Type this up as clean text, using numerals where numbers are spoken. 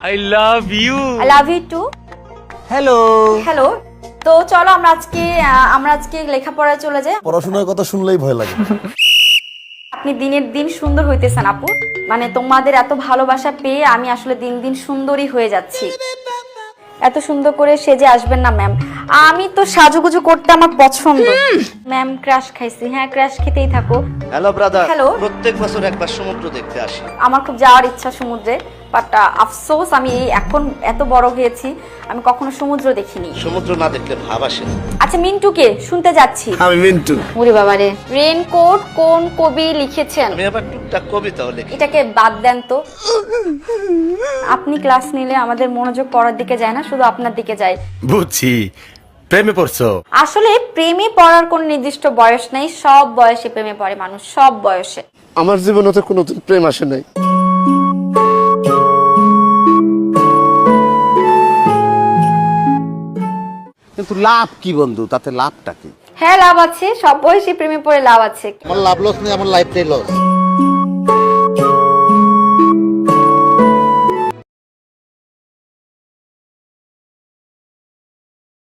I love you. I love you too. Hello hello. তো চলো আমরা আজকে লেখাপড়ায় চলে যাই। পড়াশোনার কথা শুনলেই ভয় লাগে। আপনি দিনের দিন সুন্দর হইতেছেন আপু, মানে তোমাদের এত ভালোবাসা পেয়ে আমি আসলে দিন দিন সুন্দরী হয়ে যাচ্ছি। এত সুন্দর করে সেজে আসবেন না ম্যাম, আমি তো সাজুগুজু করতে আমার পছন্দ। ম্যাম ক্রাশ খাইছি, হ্যাঁ ক্রাশ খেতেই থাকো। Hello brother, hello. প্রত্যেক বছর একবার সমুদ্র দেখতে আসি। আমার খুব যাওয়ার ইচ্ছা সমুদ্রে, বাট আফসোস আমি এখন এত বড় হয়েছি আমি কখনো সমুদ্র দেখিনি। সমুদ্র না দেখলে ভাব আসে না। আচ্ছা মিন্টুকে শুনতে যাচ্ছি। আমি মিন্টু। ওরে বাবারে, রেইনকোট কোন কবি লিখেছেন? আমি আবার টুকটাক কবিতাও লিখি। এটাকে বাদ দেন তো। আপনি ক্লাস নিলে আমাদের মনোযোগ পড়ার দিকে যায় না, শুধু আপনার দিকে যায়। বুঝছি, প্রেমে পড়ছো। আসলে প্রেমে পড়ার কোন নির্দিষ্ট বয়স নেই, সব বয়সে প্রেমে পড়ে মানুষ, সব বয়সে। আমার জীবনে তো কোনো প্রেম আসে নাই। কিন্তু লাভ কি বন্ধু, তাতে লাভটা কি? হ্যাঁ লাভ আছে, সব বয়সে প্রেমে পড়ে লাভ আছে। আমার লাভ লস নেই, আমার লাইফটাই লস।